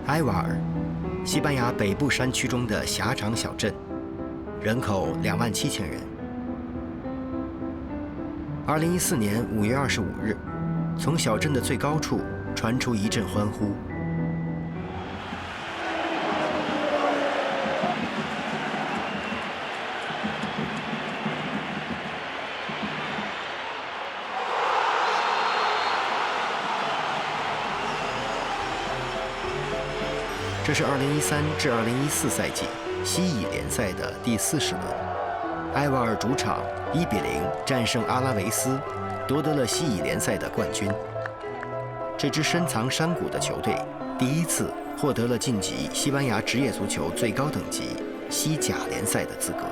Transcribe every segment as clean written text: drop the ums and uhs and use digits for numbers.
埃瓦尔，西班牙北部山区中的狭长小镇，人口27000人。2014年5月25日，从小镇的最高处传出一阵欢呼。这是2013至2014赛季西乙联赛的第40轮，埃瓦尔主场1比0战胜阿拉维斯，夺得了西乙联赛的冠军。这支深藏山谷的球队第一次获得了晋级西班牙职业足球最高等级西甲联赛的资格。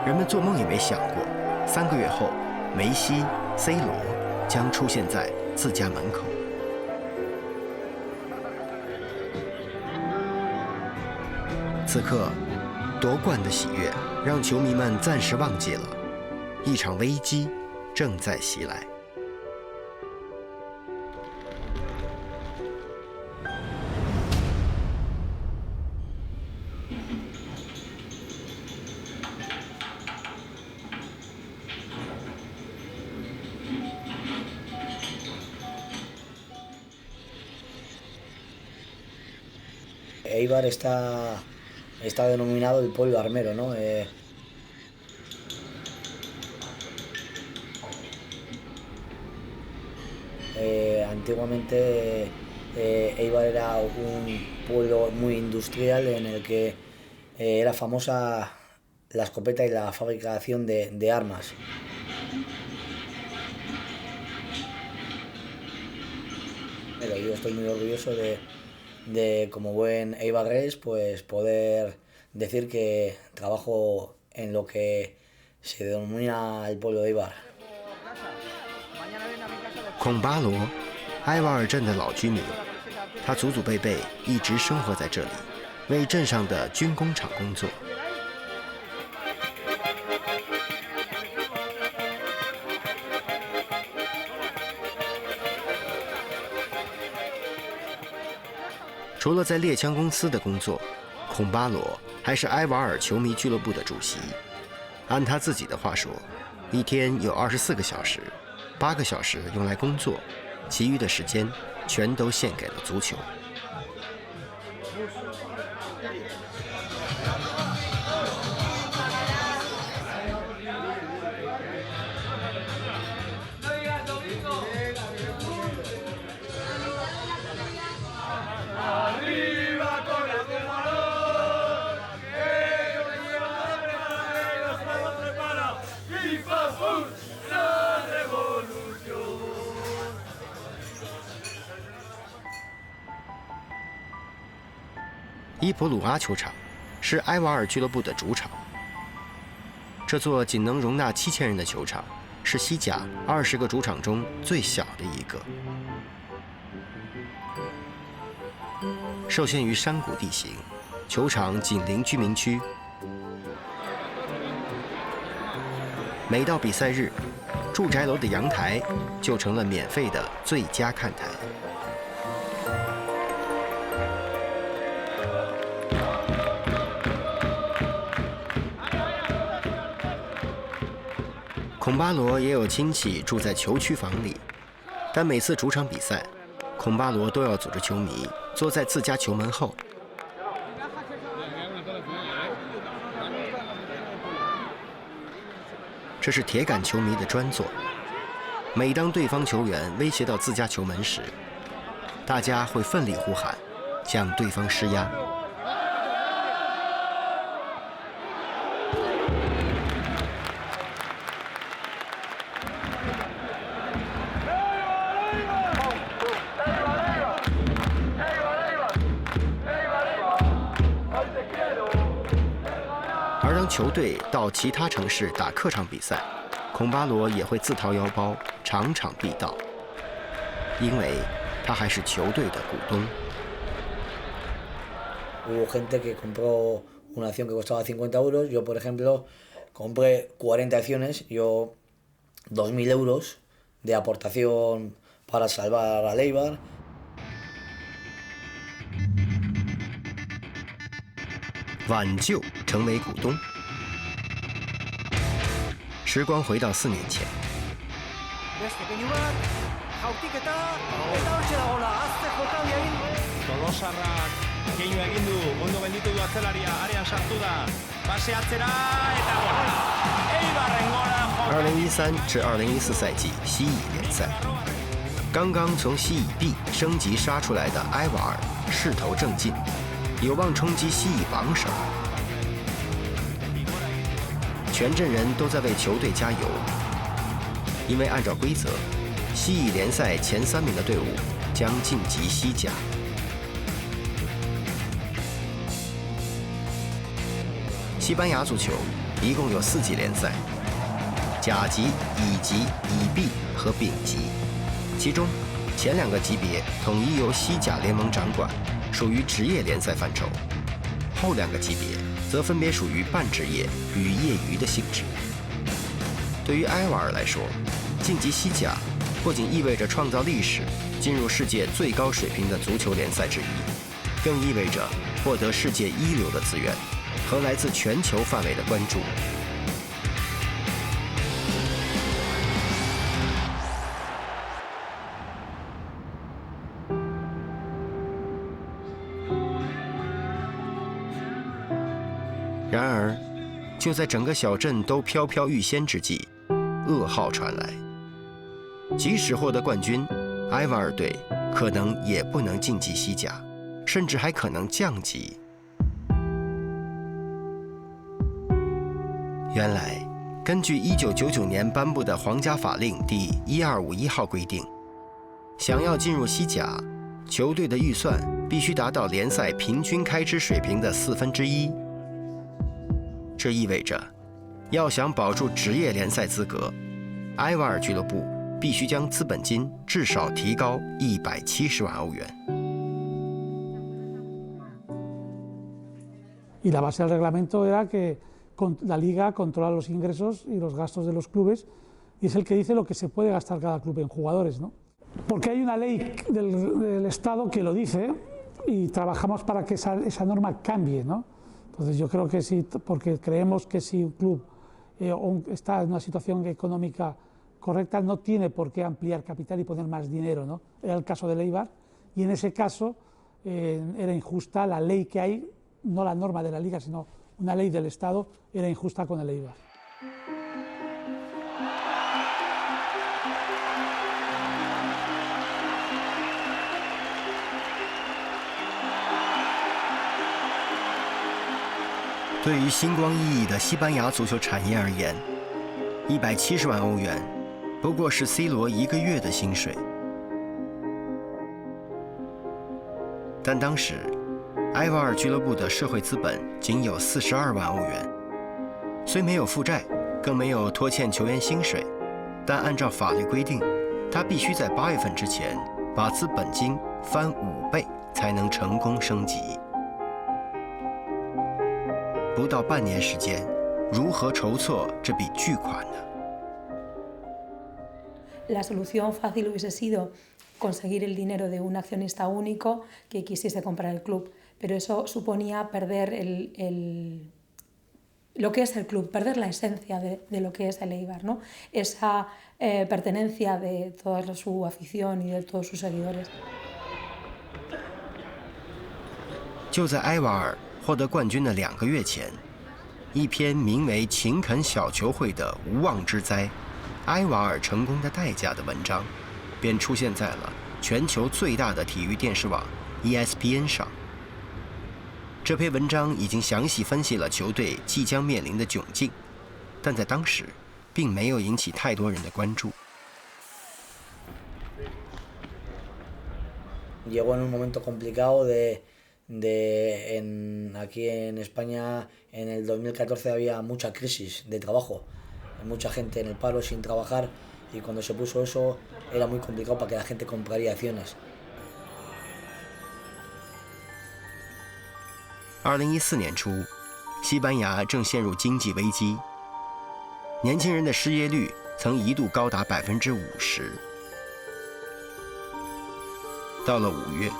人们做梦也没想过，3个月后，梅西、C 罗将出现在自家门口。此刻，夺冠的喜悦让球迷们暂时忘记了一场危机正在袭来。Eibar está denominado el pollo armero, ¿no? Antiguamente Eibar era un pueblo muy industrial en el que era famosa la escopeta y la fabricación de armas. Pero yo estoy muy orgulloso de como buen eibarrés, pues poder decir que trabajo en lo que se denomina el pueblo de Eibar. 孔巴罗，埃瓦尔镇的老居民，他祖祖辈辈一直生活在这里，为镇上的军工厂工作。除了在猎枪公司的工作，孔巴罗还是埃瓦尔球迷俱乐部的主席。按他自己的话说，一天有24个小时，8个小时用来工作，其余的时间全都献给了足球。伊普鲁阿球场是埃瓦尔俱乐部的主场。这座仅能容纳7000人的球场，是西甲20个主场中最小的一个。受限于山谷地形，球场紧邻居民区。每到比赛日，住宅楼的阳台就成了免费的最佳看台。孔巴罗也有亲戚住在球区房里，但每次主场比赛，孔巴罗都要组织球迷坐在自家球门后。这是铁杆球迷的专座。每当对方球员威胁到自家球门时，大家会奋力呼喊，向对方施压。而当球队到其他城市打客场比赛，孔巴罗也会自掏腰包，场场必到，因为他还是球队的股东。Hubo gente que compró una acción que costaba 50 euros. Yo, por ejemplo, compré 40 acciones. Yo 2.000 euros de aportación para salvar al Eibar. 挽救成为股东。时光回到4年前。2013至2014赛季西乙联赛，刚刚从西乙 B 升级杀出来的埃瓦尔势头正劲，有望冲击西乙榜首。全镇人都在为球队加油，因为按照规则，西乙联赛前3名的队伍将晋级西甲。西班牙足球一共有4级联赛：甲级、乙级、乙 B 和丙级。其中，前2个级别统一由西甲联盟掌管，属于职业联赛范畴；后2个级别则分别属于半职业与业余的性质。对于埃瓦尔来说，晋级西甲不仅意味着创造历史，进入世界最高水平的足球联赛之一，更意味着获得世界一流的资源和来自全球范围的关注。然而，就在整个小镇都飘飘欲仙之际，噩耗传来：即使获得冠军，埃瓦尔队可能也不能晋级西甲，甚至还可能降级。原来，根据1999年颁布的皇家法令第1251号规定，想要进入西甲，球队的预算必须达到联赛平均开支水平的1/4。这意味着，要想保住职业联赛资格，埃瓦尔俱乐部必须将资本金至少提高170万欧元。Y la base del reglamento era que la liga controla los ingresos y los gastos de los clubes y es el que dice lo que se puede gastar cada club en jugadores, ¿no? Porque hay una ley del Estado que lo dice y trabajamos para que esa norma cambie, ¿no? Entonces yo creo que sí, porque creemos que si un club está en una situación económica correcta no tiene por qué ampliar capital y poner más dinero, ¿no? Era el caso del Eibar y en ese caso era injusta la ley que hay, no la norma de la liga, sino una ley del Estado, era injusta con el Eibar. «对于星光熠熠的西班牙足球产业而言，170万欧元不过是 C 罗1个月的薪水。但当时，埃瓦尔俱乐部的社会资本仅有42万欧元，虽没有负债，更没有拖欠球员薪水，但按照法律规定，他必须在8月份之前把资本金翻5倍才能成功升级。不到半年时间，如何筹措这笔巨款呢？ La solución fácil hubiese sido conseguir el dinero de un accionista único que quisiese comprar el club, pero eso suponía perder lo que es el club, perder la esencia de lo que es el Eibar, ¿no? Esa pertenencia de toda su afición y de todos sus seguidores. 就在埃瓦尔获得冠军的2个月前，一篇名为《勤恳小球会的无妄之灾：埃瓦尔成功的代价》的文章，便出现在了全球最大的体育电视网 ESPN 上。这篇文章已经详细分析了球队即将面临的窘境，但在当时，并没有引起太多人的关注。Llegó en un momento complicado aquí en España en el 2014 había mucha crisis de trabajo, mucha gente en el paro sin trabajar y cuando se puso eso era muy complicado para que la gente compraría acciones. 2014年初，西班牙正陷入经济危机，年轻人的失业率曾一度高达50%。到了5月，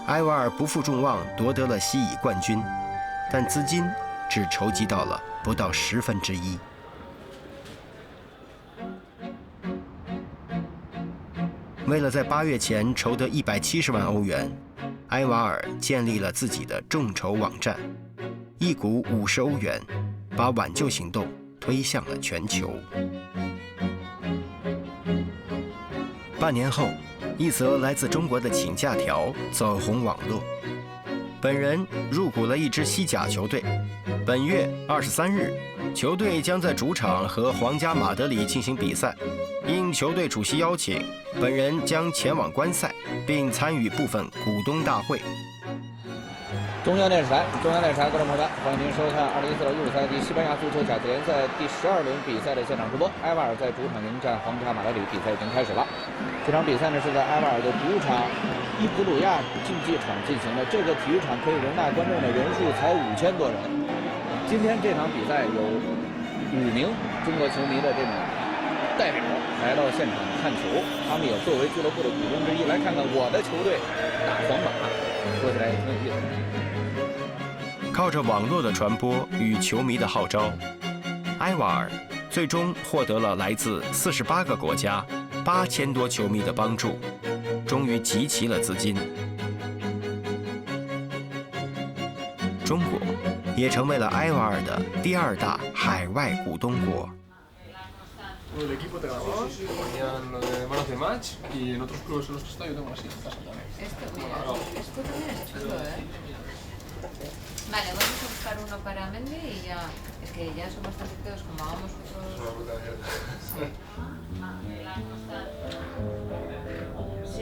埃瓦尔不负众望夺得了西乙冠军，但资金只筹集到了不到1/10。为了在8月前筹得170万欧元，埃瓦尔建立了自己的众筹网站，一股50欧元，把挽救行动推向了全球。半年后，一则来自中国的请假条走红网络。本人入股了一支西甲球队，本月23日，球队将在主场和皇家马德里进行比赛。应球队主席邀请，本人将前往观赛，并参与部分股东大会。中央电视台，观众朋友们，欢迎您收看2014到15赛季西班牙足球甲级联赛第12轮比赛的现场直播。埃瓦尔在主场迎战皇家马德里，比赛已经开始了。这场比赛呢是在埃瓦尔的主场伊普鲁亚竞技场进行的，这个体育场可以容纳观众的人数才5000多人。今天这场比赛有5名中国球迷的这种代表来到现场看球，他们也作为俱乐部的股东之一，来看看我的球队打皇马，说起来也挺有意思的。靠着网络的传播与球迷的号召，埃瓦尔最终获得了来自48个国家8000多球迷的帮助，终于集齐了资金。中国也成为了埃瓦尔的第2大海外股东国。El equipo te ganó, ponían lo de manos de match y en otros clubes en los que estoy yo tengo así. Esto también es chulo, ¿eh? Vale, vamos a buscar uno para Mendy y ya. Es que ya son bastante feos, como hagamos otros.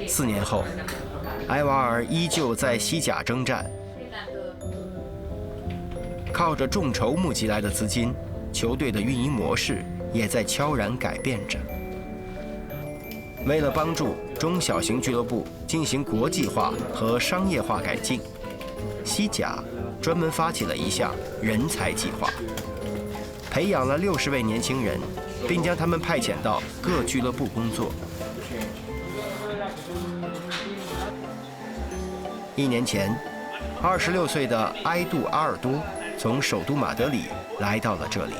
4年后，埃瓦尔依旧在西甲征战，靠着众筹募集来的资金，球队的运营模式也在悄然改变着。为了帮助中小型俱乐部进行国际化和商业化改进，西甲专门发起了一项人才计划，培养了60位年轻人，并将他们派遣到各俱乐部工作。1年前，26岁的埃杜阿尔多从首都马德里来到了这里。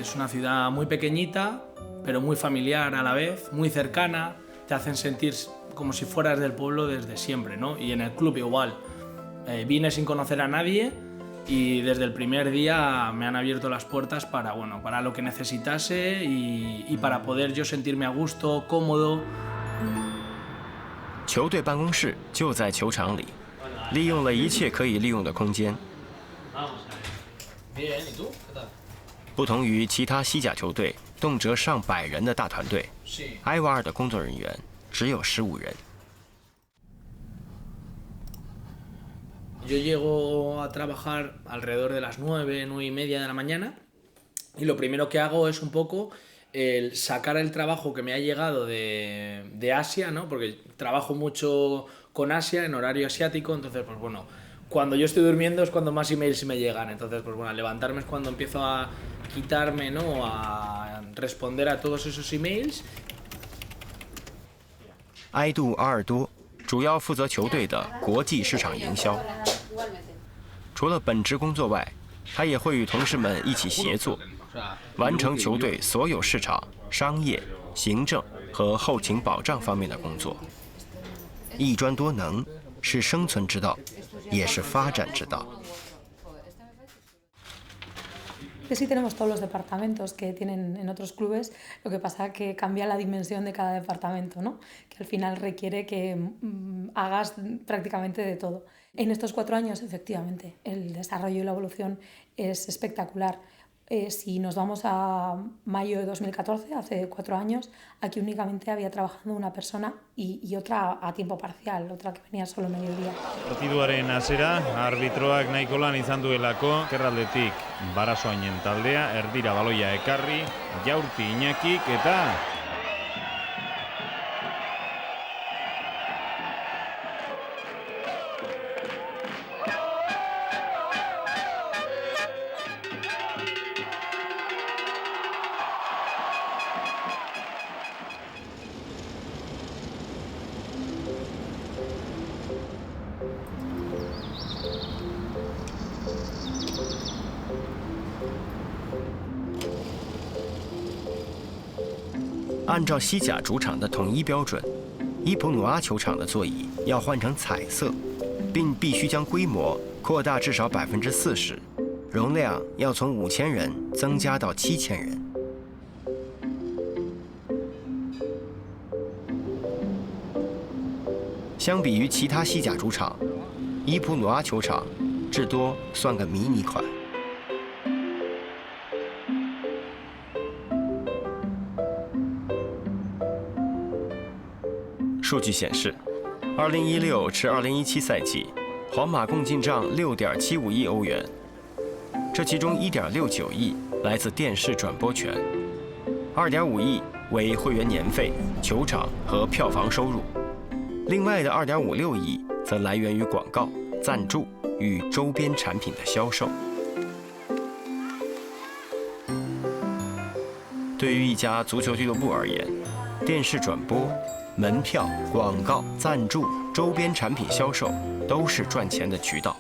Es una ciudad muy pequeñita, pero muy familiar a la vez, muy cercana. Te hacen sentir como si fueras del pueblo desde siempre, ¿no? Y en el club igual. Vine sin conocer a nadie y desde el primer día me han abierto las puertas para, bueno, para lo que necesitase y para poder yo sentirme a gusto, cómodo. 球队办公室就在球场里，利用了一切可以利用的空间。不同于其他西甲球队动辄上100人的大团队，埃瓦尔的工作人员只有15人。Yo llego a trabajar alrededor de las 9, 9:30 de la mañana y lo primero que hago es un poco el sacar el trabajo que me ha llegado de Asia, ¿no? Porque trabajo mucho con Asia en horario asiático, entonces pues bueno, cuando yo estoy durmiendo es cuando más emails me llegan, entonces pues bueno, al levantarme es cuando empiezo a quitarme, ¿no? A responder a todos esos emails. 埃杜阿尔多主要负责球队的国际市场营销。除了本职工作外，他也会与同事们一起协作，完成球队所有市场、商业、行政和后勤保障方面的工作。一专多能是生存之道，也是发展之道。Que sí tenemos todos los departamentos que tienen en otros clubes, lo que pasa que cambia la dimensión de cada departamento, ¿no? Que al final requiere que hagas prácticamente de todo. En estos 4 años, efectivamente, el desarrollo y la evolución es espectacular. Si nos vamos a mayo de 2014, hace 4 años, aquí únicamente había trabajado una persona y otra a tiempo parcial, otra que venía solo mediodía. Partiduaren hasiera, arbitroak nahiko lan izan duelako, kerraldetik Barasoainen taldea, erdira baloia ekarri, Jaurti Iñakik eta 按照西甲主场的统一标准，伊普努阿球场的座椅要换成彩色，并必须将规模扩大至少40%，容量要从5000人增加到7000人。相比于其他西甲主场，伊普努阿球场至多算个迷你款。数据显示，2016至2017赛季，皇马共进账6.75亿欧元，这其中1.69亿来自电视转播权，2.5亿为会员年费、球场和票房收入，另外的2.56亿则来源于广告、赞助与周边产品的销售。对于一家足球俱乐部而言，电视转播、门票、广告、赞助、周边产品销售都是赚钱的渠道。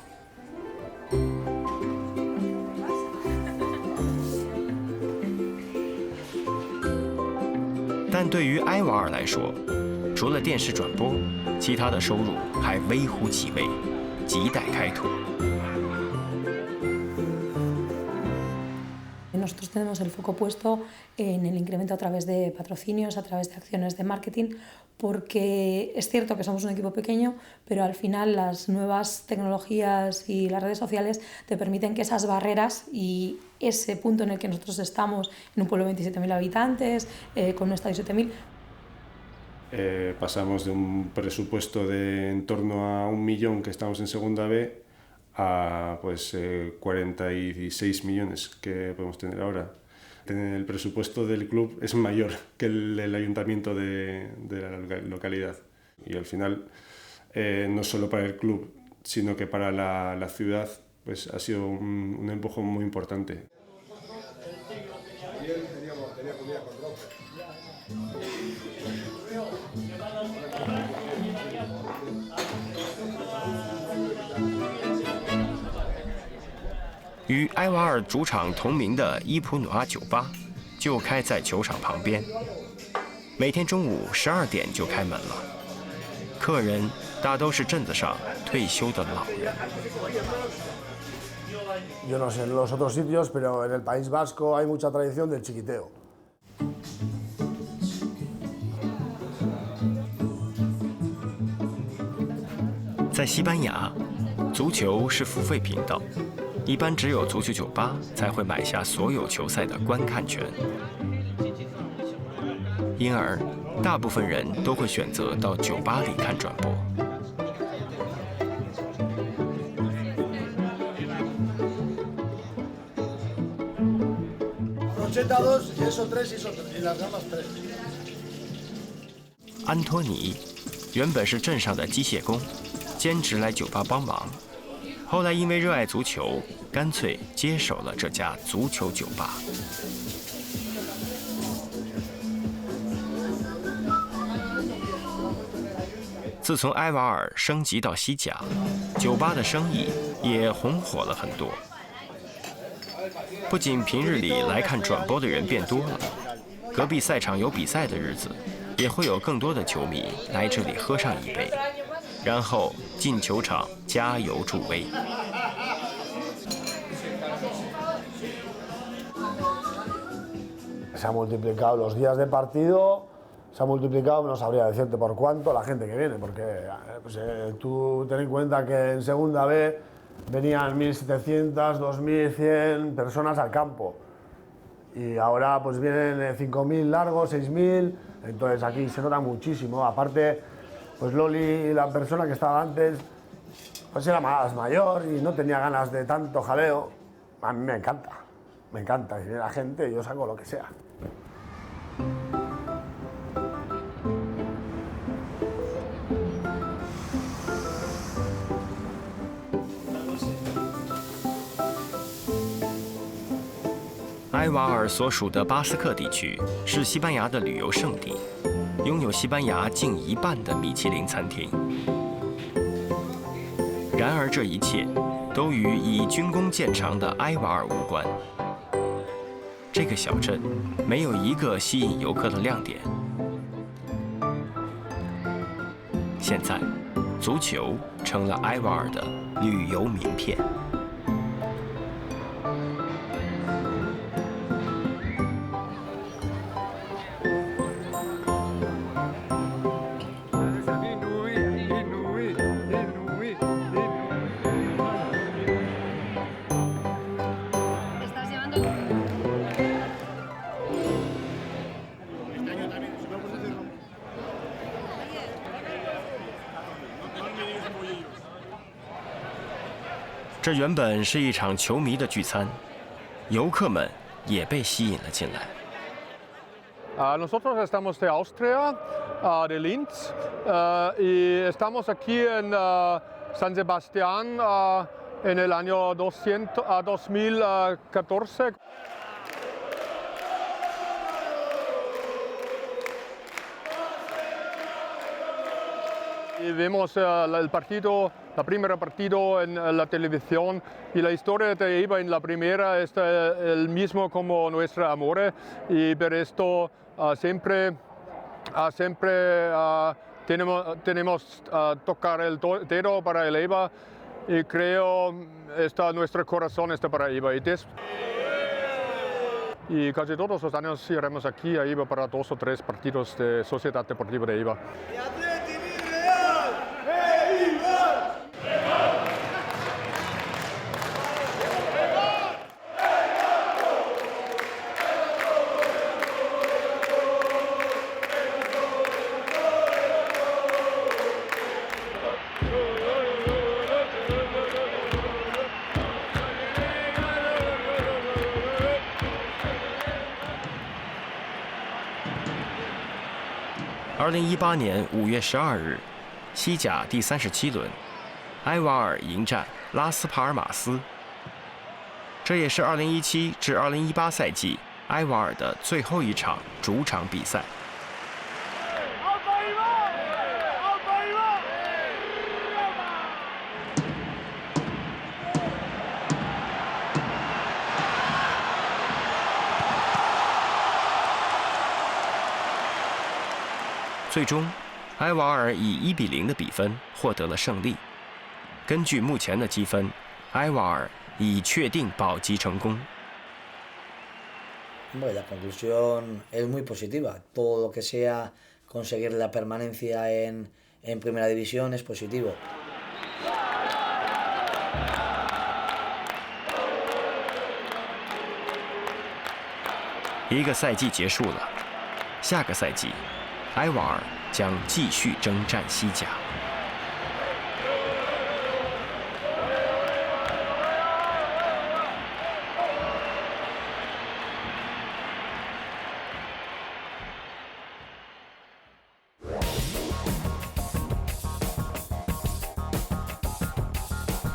但对于埃瓦尔来说，除了电视转播，其他的收入还微乎其微，亟待开拓。Nosotros tenemos el foco puesto en el incremento a través de patrocinios, a través de acciones de marketing, porque es cierto que somos un equipo pequeño, pero al final las nuevas tecnologías y las redes sociales te permiten que esas barreras y ese punto en el que nosotros estamos, en un pueblo de 27.000 habitantes, con un estadio de 7.000... pasamos de un presupuesto de en torno a 1 millón que estamos en Segunda B a 46 millones que podemos tener ahora. El presupuesto del club es mayor que el ayuntamiento de la localidad. Y al final, no solo para el club, sino que para la ciudad, pues ha sido un empujón muy importante. «与埃瓦尔主场同名的伊普努阿酒吧就开在球场旁边，每天中午12点就开门了。客人大都是镇子上退休的老人。Yo no sé en los otros sitios, pero en el País Vasco hay mucha tradición del chiquiteo. 在西班牙，足球是付费频道。一般只有足球酒吧才会买下所有球赛的观看权，因而大部分人都会选择到酒吧里看转播。安托尼原本是镇上的机械工，兼职来酒吧帮忙。后来因为热爱足球，干脆接手了这家足球酒吧。自从埃瓦尔升级到西甲，酒吧的生意也红火了很多。不仅平日里来看转播的人变多了，隔壁赛场有比赛的日子，也会有更多的球迷来这里喝上一杯。然后进球场加油助威。Se ha multiplicado los días de partido, se ha multiplicado, no sabría decirte por cuánto, la gente que viene, porque tú ten en cuenta que en Segunda B venían 1.700, 2.100 personas al campo y ahora pues vienen 5.000 largos, 6.000, entonces aquí se nota muchísimo. Aparte, pues Loli, la persona que estaba antes, pues era más mayor y no tenía ganas de tanto jaleo. A mí me encanta, y viene la gente y yo saco lo que sea.《埃瓦尔所属的巴斯克地区是西班牙的旅游胜地，拥有西班牙近1半的米其林餐厅。然而，这一切都与以军功见长的埃瓦尔无关。这个小镇没有一个吸引游客的亮点。现在，足球成了埃瓦尔的旅游名片。这原本是一场球迷的聚餐，游客们也被吸引了进来。Nosotros estamos de Austria, de Linz, y estamos aquí en San Sebastián en el año 2014. Y vemos el partido, el primer partido en la televisión, y la historia de Eibar en la primera es el mismo como nuestro amor, y por esto siempre tenemos tocar el dedo para el Eibar, y creo nuestro corazón está para Eibar. Y casi todos los años iremos aquí a Eibar para 2 o 3 partidos de Sociedad Deportiva de Eibar.2018年5月12日，西甲第37轮，埃瓦尔迎战拉斯帕尔马斯。这也是2017至2018赛季埃瓦尔的最后一场主场比赛。最终，埃瓦尔以1比0的比分获得了胜利。根据目前的积分，埃瓦尔已确定保级成功。La conclusión es muy positiva. Todo lo que sea conseguir la permanencia en Primera División es positivo. 一个赛季结束了，下个赛季，埃瓦尔将继续征战西甲。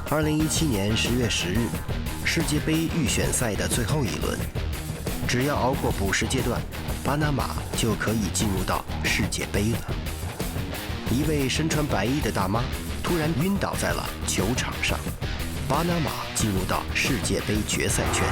2017年10月10日，世界杯预选赛的最后一轮，只要熬过补时阶段，巴拿马就可以进入到世界杯了。一位身穿白衣的大妈突然晕倒在了球场上，巴拿马进入到世界杯决赛圈。